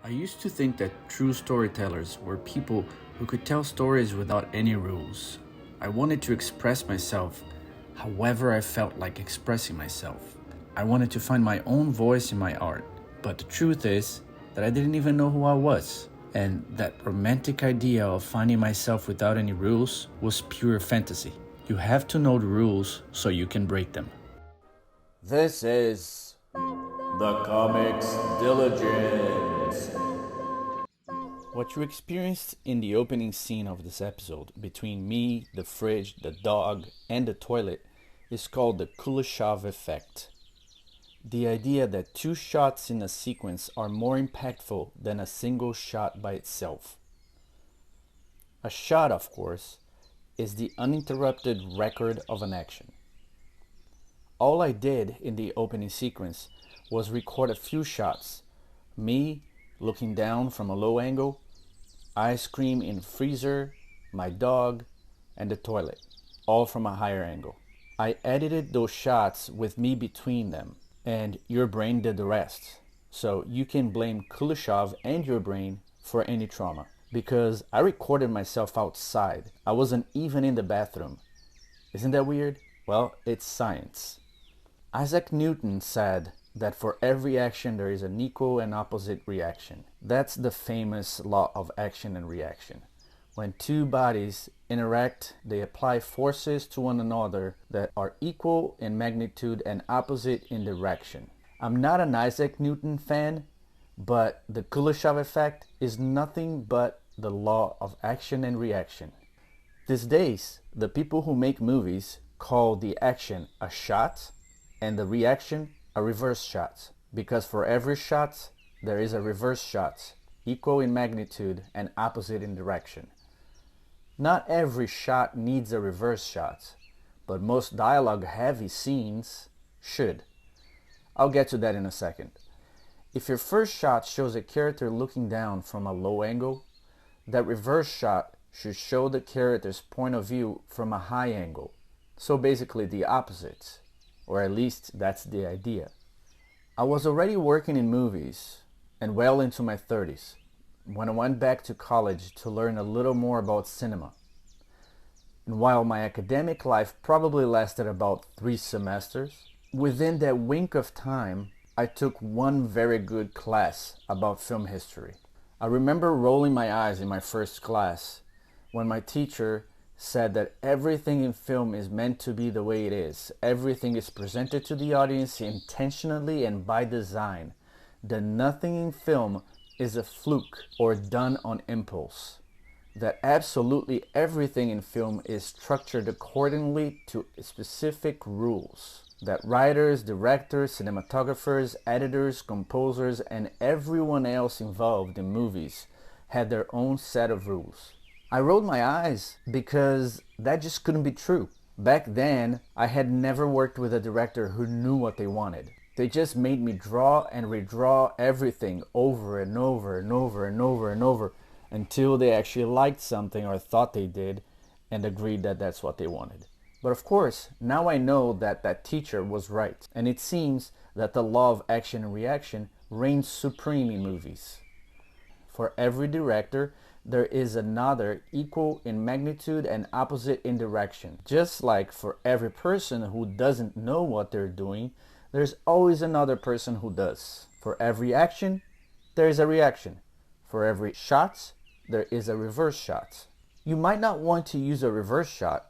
I used to think that true storytellers were people who could tell stories without any rules. I wanted to express myself however I felt like expressing myself. I wanted to find my own voice in my art. But the truth is that I didn't even know who I was. And that romantic idea of finding myself without any rules was pure fantasy. You have to know the rules so you can break them. This is the Comics Diligence. What you experienced in the opening scene of this episode between me, the fridge, the dog, and the toilet is called the Kuleshoved effect. The idea that two shots in a sequence are more impactful than a single shot by itself. A shot, of course, is the uninterrupted record of an action. All I did in the opening sequence was record a few shots. Me looking down from a low angle, ice cream in freezer, my dog, and the toilet, all from a higher angle. I edited those shots with me between them, and your brain did the rest. So you can blame Kuleshov and your brain for any trauma. Because I recorded myself outside. I wasn't even in the bathroom. Isn't that weird? Well, it's science. Isaac Newton said that for every action there is an equal and opposite reaction. That's the famous law of action and reaction. When two bodies interact, they apply forces to one another that are equal in magnitude and opposite in direction. I'm not an Isaac Newton fan, but the Kuleshov effect is nothing but the law of action and reaction. These days, the people who make movies call the action a shot and the reaction a reverse shot, because for every shot there is a reverse shot, equal in magnitude and opposite in direction. Not every shot needs a reverse shot, but most dialogue-heavy scenes should. I'll get to that in a second. If your first shot shows a character looking down from a low angle, that reverse shot should show the character's point of view from a high angle. So basically the opposite, or at least that's the idea. I was already working in movies and well into my 30s when I went back to college to learn a little more about cinema. And while my academic life probably lasted about 3 semesters, within that wink of time, I took one very good class about film history. I remember rolling my eyes in my first class when my teacher said that everything in film is meant to be the way it is. Everything is presented to the audience intentionally and by design. That nothing in film is a fluke or done on impulse. That absolutely everything in film is structured accordingly to specific rules. That writers, directors, cinematographers, editors, composers, and everyone else involved in movies had their own set of rules. I rolled my eyes because that just couldn't be true. Back then, I had never worked with a director who knew what they wanted. They just made me draw and redraw everything over and over and over and over and over until they actually liked something or thought they did and agreed that that's what they wanted. But of course, now I know that that teacher was right. And it seems that the law of action and reaction reigns supreme in movies. For every director, there is another equal in magnitude and opposite in direction. Just like for every person who doesn't know what they're doing, there's always another person who does. For every action, there is a reaction. For every shot, there is a reverse shot. You might not want to use a reverse shot,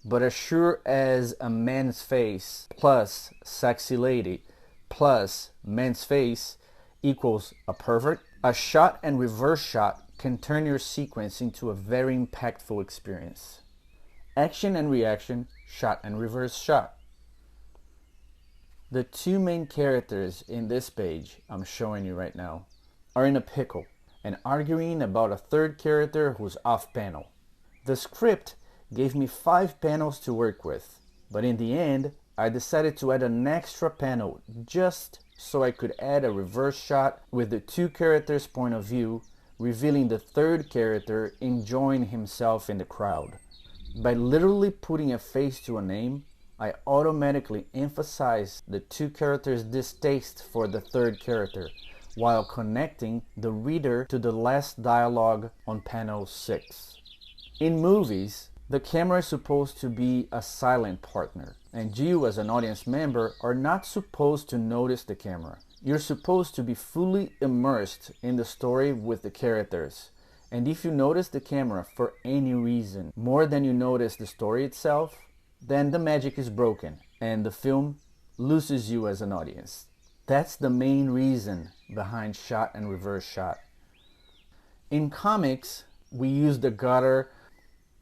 but as sure as a man's face plus sexy lady plus man's face equals a pervert, a shot and reverse shot can turn your sequence into a very impactful experience. Action and reaction, shot and reverse shot. The two main characters in this page I'm showing you right now are in a pickle and arguing about a third character who's off panel. The script gave me 5 panels to work with, but in the end, I decided to add an extra panel just so I could add a reverse shot with the two characters' point of view, revealing the third character enjoying himself in the crowd. By literally putting a face to a name, I automatically emphasized the two characters' distaste for the third character, while connecting the reader to the last dialogue on panel 6. In movies, the camera is supposed to be a silent partner, and you as an audience member are not supposed to notice the camera. You're supposed to be fully immersed in the story with the characters. And if you notice the camera for any reason more than you notice the story itself, then the magic is broken and the film loses you as an audience. That's the main reason behind shot and reverse shot. In comics, we use the gutter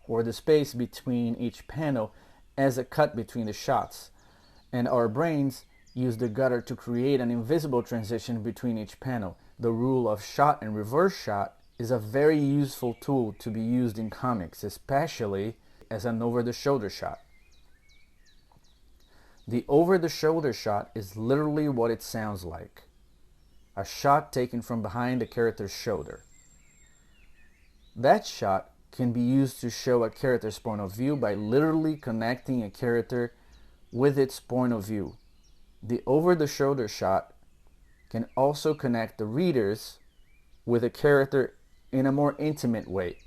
or the space between each panel as a cut between the shots, and our brains use the gutter to create an invisible transition between each panel. The rule of shot and reverse shot is a very useful tool to be used in comics, especially as an over-the-shoulder shot. The over-the-shoulder shot is literally what it sounds like. A shot taken from behind a character's shoulder. That shot can be used to show a character's point of view by literally connecting a character with its point of view. The over-the-shoulder shot can also connect the readers with a character in a more intimate way,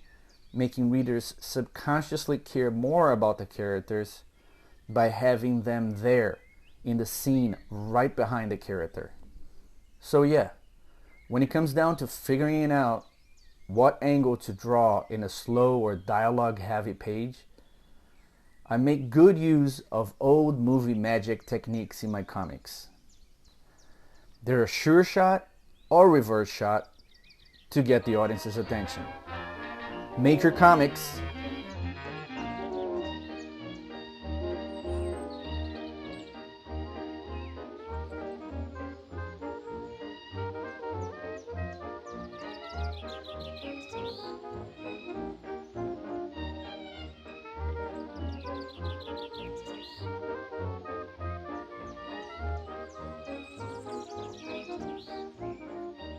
making readers subconsciously care more about the characters by having them there in the scene right behind the character. So yeah, when it comes down to figuring out what angle to draw in a slow or dialogue-heavy page, I make good use of old movie magic techniques in my comics. They're a sure shot or reverse shot to get the audience's attention. Make your comics